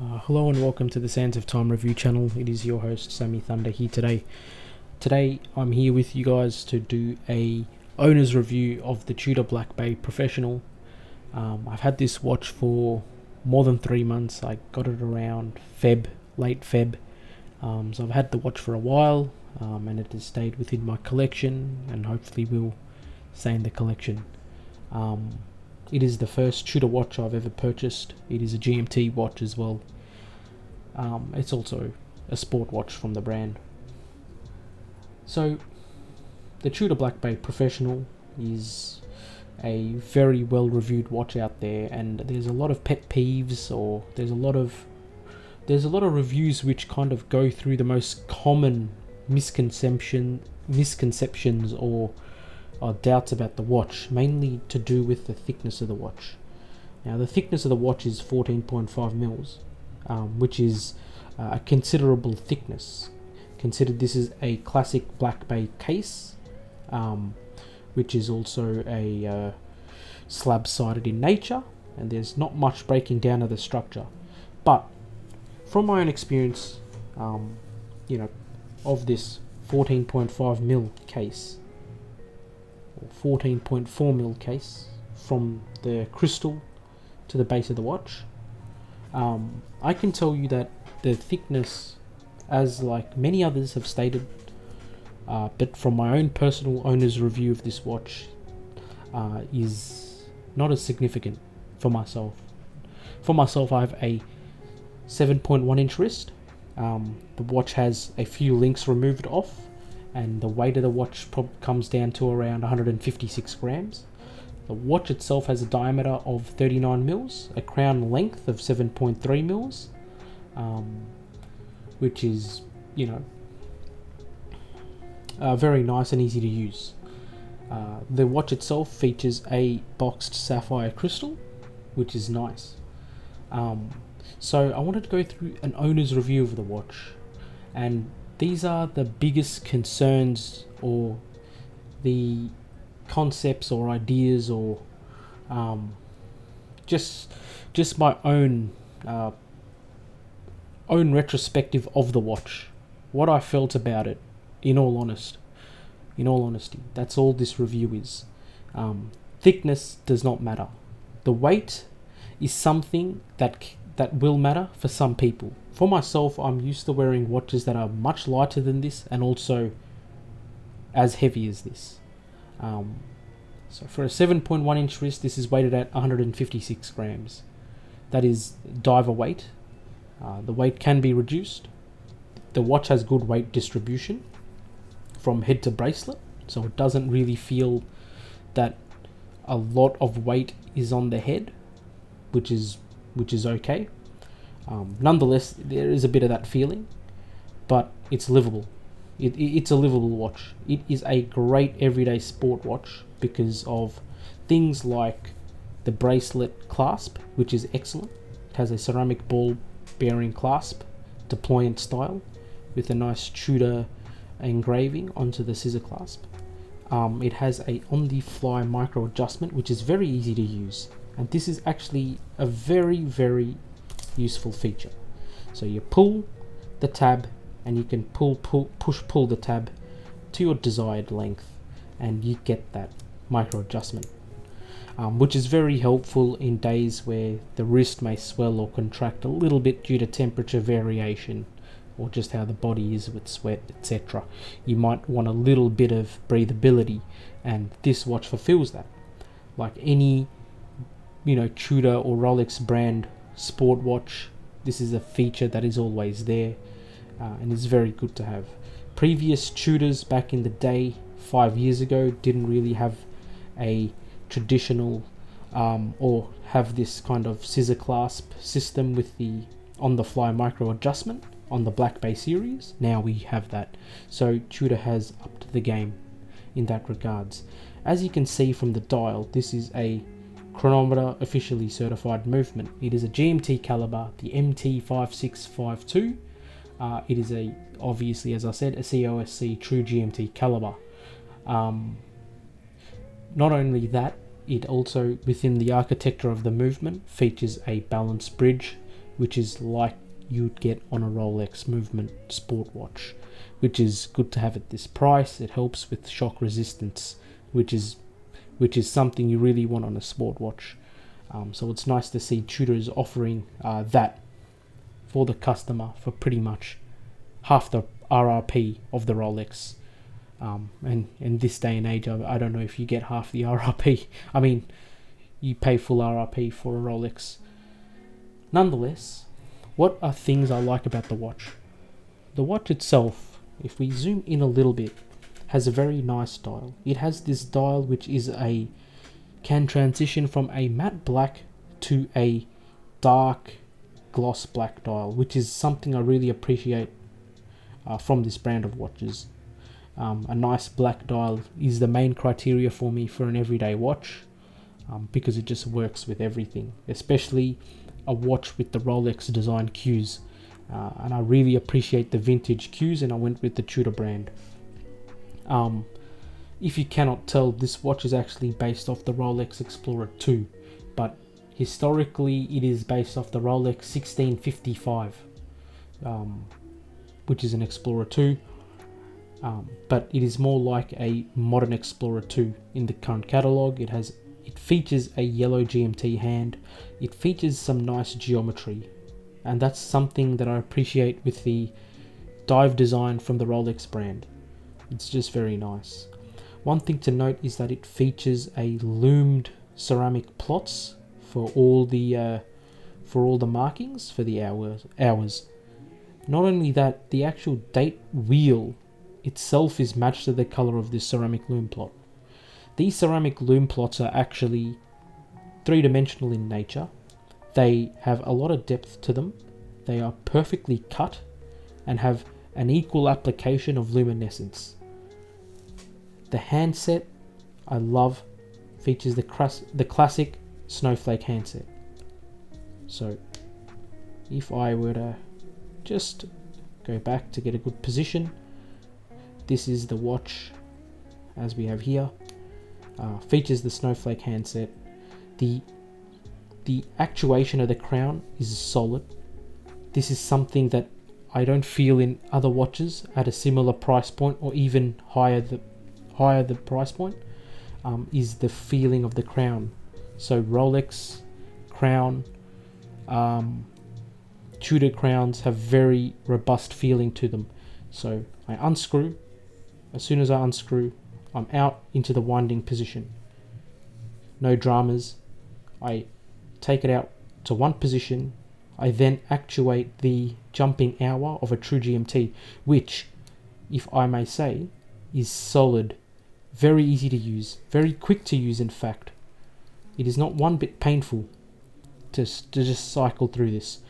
Hello and welcome to the Sands of Time review channel. It is your host Sammy Thunder here today. Today I'm here with you guys to do a owner's review of the Tudor Black Bay Professional. I've had this watch for more than 3 months. I got it around late Feb. So I've had the watch for a while, and it has stayed within my collection and hopefully will stay in the collection. It is the first Tudor watch I've ever purchased. It is a GMT watch as well. It's also a sport watch from the brand. So, the Tudor Black Bay Professional is a very well reviewed watch out there, and there's a lot of pet peeves, or there's a lot of reviews which kind of go through the most common misconceptions or doubts about the watch, mainly to do with the thickness of the watch. Now, the thickness of the watch is 14.5 mils, which is a considerable thickness. Considered this is a classic Black Bay case, which is also a slab-sided in nature, and there's not much breaking down of the structure. But from my own experience, of this 14.5 mil case, 14.4 mil case, from the crystal to the base of the watch, I can tell you that the thickness, as like many others have stated, but from my own personal owner's review of this watch, is not as significant for myself. For myself, I have a 7.1 inch wrist. The watch has a few links removed off, and the weight of the watch comes down to around 156 grams. The watch itself has a diameter of 39 mils, a crown length of 7.3 mils, which is, very nice and easy to use. The watch itself features a boxed sapphire crystal, which is nice. So I wanted to go through an owner's review of the watch, and these are the biggest concerns, or the concepts or ideas, or just my own retrospective of the watch, what I felt about it. In all honesty, that's all this review is. Thickness does not matter. The weight is something that will matter for some people. For myself, I'm used to wearing watches that are much lighter than this, and also as heavy as this. So for a 7.1 inch wrist, this is weighted at 156 grams. That is diver weight. The weight can be reduced. The watch has good weight distribution from head to bracelet, so it doesn't really feel that a lot of weight is on the head, which is okay. Nonetheless, there is a bit of that feeling, but it's livable. It's a livable watch. It is a great everyday sport watch because of things like the bracelet clasp, which is excellent. It has a ceramic ball bearing clasp, deployant style, with a nice Tudor engraving onto the scissor clasp. It has a on-the-fly micro adjustment, which is very easy to use, and this is actually a very, very useful feature. So you pull the tab, and you can pull the tab to your desired length, and you get that micro adjustment, which is very helpful in days where the wrist may swell or contract a little bit due to temperature variation, or just how the body is with sweat, etc. You might want a little bit of breathability, and this watch fulfills that. Like any Tudor or Rolex brand sport watch, this is a feature that is always there, and is very good to have. Previous Tudors back in the day, 5 years ago, didn't really have a traditional or have this kind of scissor clasp system with the on-the-fly micro adjustment on the Black Bay series. Now we have that, so Tudor has upped the game in that regards. As you can see from the dial, this is a chronometer officially certified movement. It is a GMT caliber, the MT5652. It is obviously, as I said, a COSC true GMT caliber. Not only that, it also, within the architecture of the movement, features a balanced bridge which is like you'd get on a Rolex movement sport watch, which is good to have at this price. It helps with shock resistance, which is something you really want on a sport watch. So it's nice to see Tudor's offering that for the customer for pretty much half the RRP of the Rolex. And in this day and age, I don't know if you get half the RRP. I mean, you pay full RRP for a Rolex. Nonetheless, what are things I like about the watch? The watch itself, if we zoom in a little bit, has a very nice dial. It has this dial which can transition from a matte black to a dark gloss black dial, which is something I really appreciate from this brand of watches. A nice black dial is the main criteria for me for an everyday watch, because it just works with everything, especially a watch with the Rolex design cues. And I really appreciate the vintage cues, and I went with the Tudor brand. If you cannot tell, this watch is actually based off the Rolex Explorer 2, but historically it is based off the Rolex 1655, which is an Explorer 2, but it is more like a modern Explorer 2 in the current catalogue. It features a yellow GMT hand. It features some nice geometry, and that's something that I appreciate with the dive design from the Rolex brand. It's just very nice. One thing to note is that it features a loomed ceramic plots for all the markings for the hours. Not only that, the actual date wheel itself is matched to the color of this ceramic loom plot. These ceramic loom plots are actually three-dimensional in nature. They have a lot of depth to them. They are perfectly cut and have an equal application of luminescence. The handset, I love, features the classic snowflake handset. So if I were to just go back to get a good position, this is the watch as we have here. Features the snowflake handset. The actuation of the crown is solid. This is something that I don't feel in other watches at a similar price point, or even higher the price point, is the feeling of the crown. So Rolex crown, Tudor crowns have very robust feeling to them. So I unscrew. As soon as I unscrew, I'm out into the winding position. No dramas. I take it out to one position. I then actuate the jumping hour of a true GMT, which, if I may say, is solid, very easy to use, very quick to use in fact. It is not one bit painful to just cycle through this.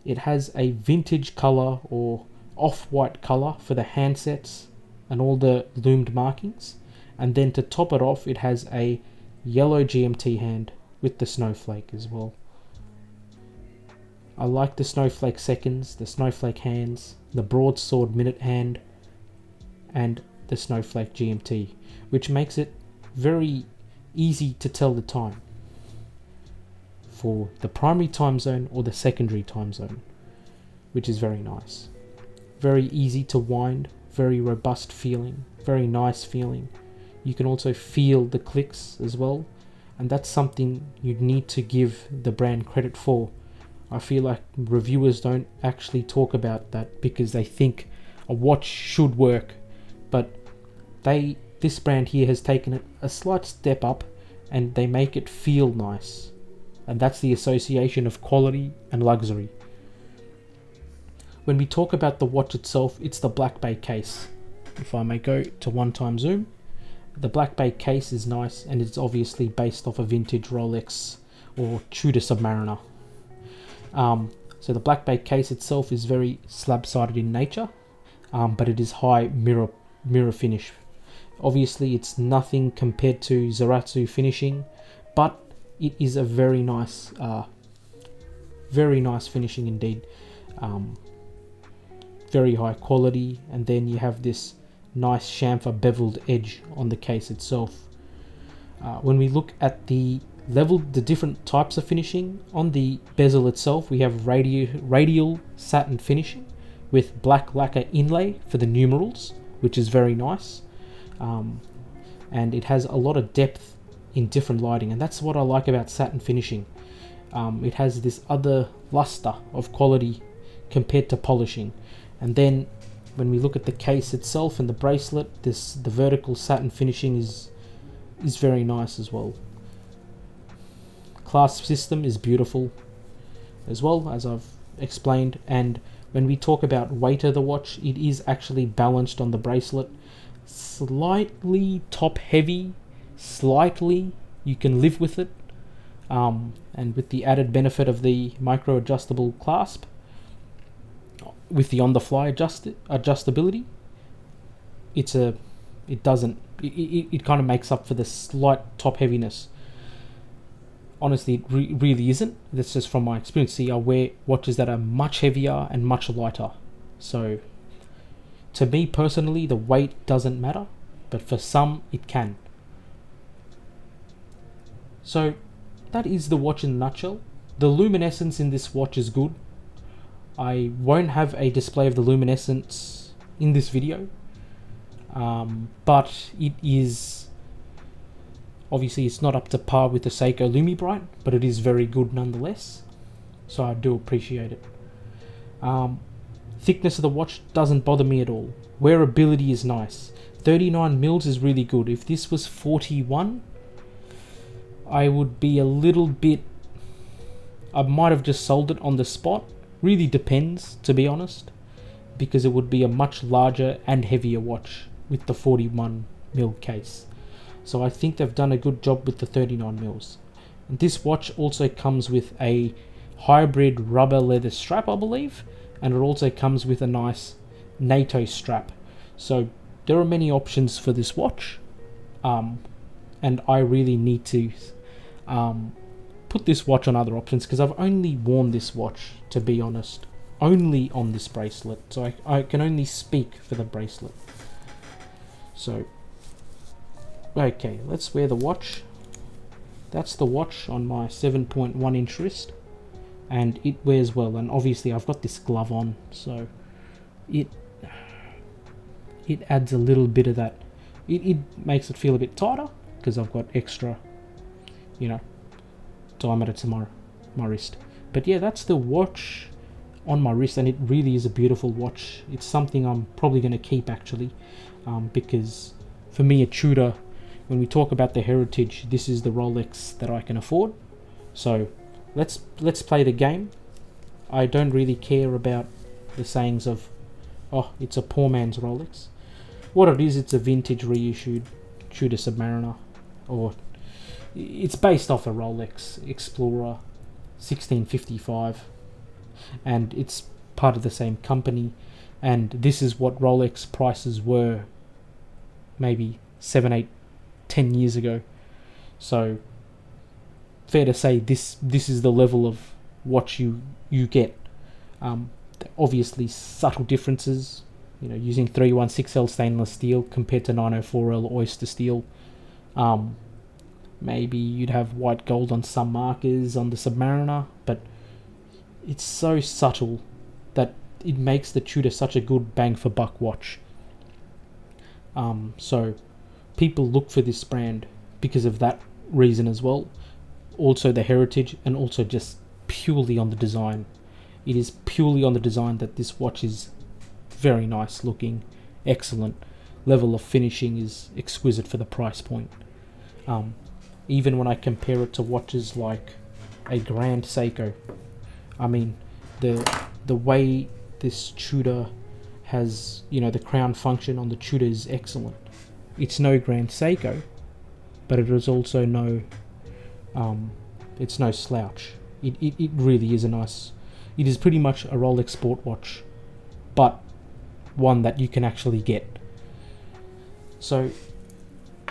It has a vintage color or off-white color for the handsets and all the loomed markings, and then to top it off, it has a yellow GMT hand with the snowflake as well. I like the snowflake seconds, the snowflake hands, the broadsword minute hand, and the snowflake GMT, which makes it very easy to tell the time for the primary time zone or the secondary time zone, which is very nice. Very easy to wind, very robust feeling, very nice feeling. You can also feel the clicks as well, and that's something you need to give the brand credit for. I feel like reviewers don't actually talk about that because they think a watch should work, but this brand here has taken it a slight step up and they make it feel nice, and that's the association of quality and luxury. When we talk about the watch itself, it's the Black Bay case. If I may go to one-time zoom, the Black Bay case is nice, and it's obviously based off a vintage Rolex or Tudor Submariner. So the Black Bay case itself is very slab-sided in nature, but it is high mirror finish. Obviously, it's nothing compared to Zaratsu finishing, but it is a very nice finishing indeed. Very high quality, and then you have this nice chamfer beveled edge on the case itself. When we look at the The different types of finishing. On the bezel itself, we have radial satin finishing with black lacquer inlay for the numerals, which is very nice. And it has a lot of depth in different lighting, and that's what I like about satin finishing. It has this other luster of quality compared to polishing. And then when we look at the case itself and the bracelet, the vertical satin finishing is very nice as well. Clasp system is beautiful as well, as I've explained. And when we talk about weight of the watch, it is actually balanced on the bracelet. Slightly top heavy, slightly, you can live with it. And with the added benefit of the micro adjustable clasp, with the on the fly adjustability, it kind of makes up for the slight top heaviness. Honestly, it really isn't. That's just from my experience. See, I wear watches that are much heavier and much lighter. So, to me personally, the weight doesn't matter, but for some, it can. So, that is the watch in a nutshell. The luminescence in this watch is good. I won't have a display of the luminescence in this video, but it is, obviously it's not up to par with the Seiko LumiBright, but it is very good nonetheless, so I do appreciate it. Thickness of the watch doesn't bother me at all. Wearability is nice. 39 mils is really good. If this was 41, I would be a little bit, I might have just sold it on the spot. Really depends, to be honest, because it would be a much larger and heavier watch with the 41mm case. So I think they've done a good job with the 39mm. And this watch also comes with a hybrid rubber leather strap, I believe, and it also comes with a nice Nato strap. So there are many options for this watch, and I really need to put this watch on other options, because I've only worn this watch, to be honest, only on this bracelet, so I can only speak for the bracelet. So okay, let's wear the watch. That's the watch on my 7.1 inch wrist, and it wears well. And obviously I've got this glove on, so it adds a little bit of that. It makes it feel a bit tighter because I've got extra, diameter to my wrist. But yeah, that's the watch on my wrist, and it really is a beautiful watch. It's something I'm probably going to keep, actually, because for me, a Tudor, when we talk about the heritage, this is the Rolex that I can afford. So let's play the game. I don't really care about the sayings of, oh, it's a poor man's Rolex. What it is, it's a vintage reissued Tudor Submariner, or it's based off a Rolex Explorer 1655, and it's part of the same company, and this is what Rolex prices were maybe 7, 8, 10 years ago. So fair to say this is the level of what you get. Obviously subtle differences, using 316L stainless steel compared to 904L oyster steel. Maybe you'd have white gold on some markers on the Submariner, but it's so subtle that it makes the Tudor such a good bang for buck watch. So people look for this brand because of that reason as well. Also the heritage, and also just purely on the design. It is purely on the design that this watch is very nice looking, excellent. Level of finishing is exquisite for the price point. Even when I compare it to watches like a Grand Seiko, I mean, the way this Tudor has, the crown function on the Tudor is excellent. It's no Grand Seiko, but it is also no, it's no slouch. It really is a nice, it is pretty much a Rolex sport watch, but one that you can actually get. So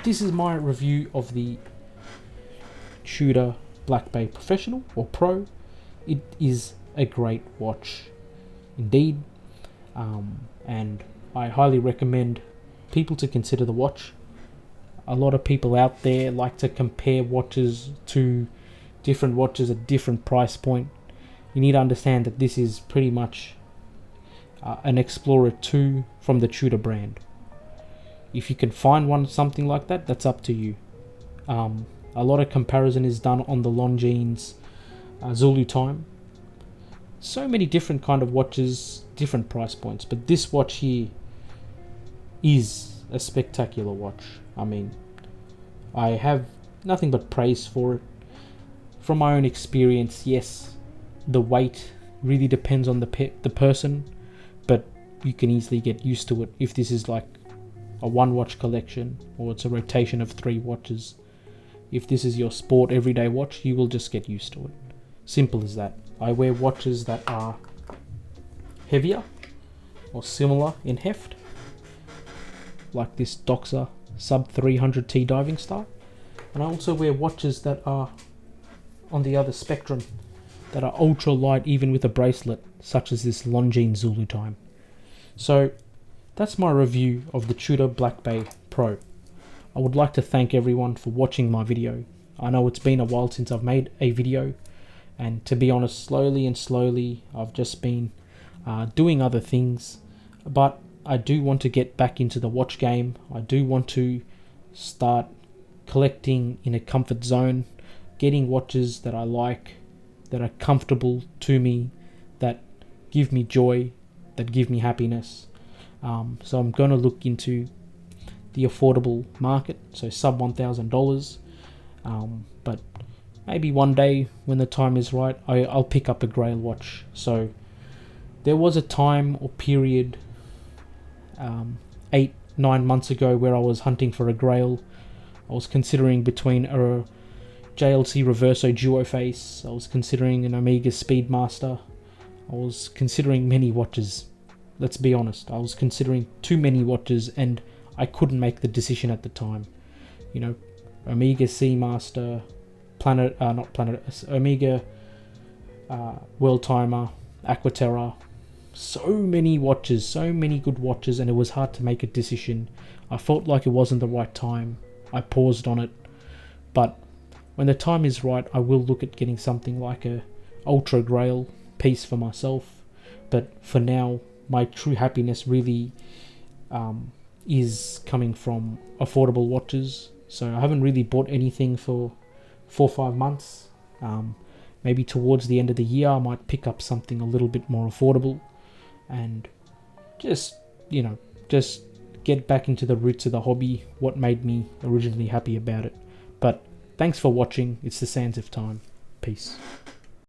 this is my review of the Tudor Black Bay Professional or Pro. It is a great watch indeed, and I highly recommend people to consider the watch. A lot of people out there like to compare watches to different watches at different price point. You need to understand that this is pretty much an Explorer 2 from the Tudor brand. If you can find something like that, that's up to you. A lot of comparison is done on the Longines Zulu Time. So many different kind of watches, different price points, but this watch here is a spectacular watch. I mean, I have nothing but praise for it. From my own experience, yes, the weight really depends on the person, but you can easily get used to it if this is like a one watch collection or it's a rotation of 3 watches. If this is your sport everyday watch, you will just get used to it. Simple as that. I wear watches that are heavier or similar in heft, like this Doxa sub 300T diving star, and I also wear watches that are on the other spectrum, that are ultra light even with a bracelet, such as this Longines Zulu Time. So that's my review of the Tudor Black Bay Pro. I would like to thank everyone for watching my video. I know it's been a while since I've made a video, and to be honest, slowly I've just been doing other things, but I do want to get back into the watch game. I do want to start collecting in a comfort zone, getting watches that I like, that are comfortable to me, that give me joy, that give me happiness. So I'm going to look into the affordable market, so sub $1,000. But maybe one day when the time is right, I'll pick up a Grail watch. So there was a time or period 8-9 months ago where I was hunting for a Grail. I was considering between a JLC Reverso Duo Face, I was considering an Omega Speedmaster, I was considering many watches. Let's be honest, I was considering too many watches and I couldn't make the decision at the time. You know, Omega Seamaster, Omega World Timer, Aquaterra, so many watches, so many good watches, and it was hard to make a decision. I felt like it wasn't the right time. I paused on it, but when the time is right, I will look at getting something like a Ultra Grail piece for myself. But for now, my true happiness really is coming from affordable watches. So I haven't really bought anything for 4 or 5 months. Maybe towards the end of the year, I might pick up something a little bit more affordable and just get back into the roots of the hobby, what made me originally happy about it. But thanks for watching. It's the sands of time. Peace.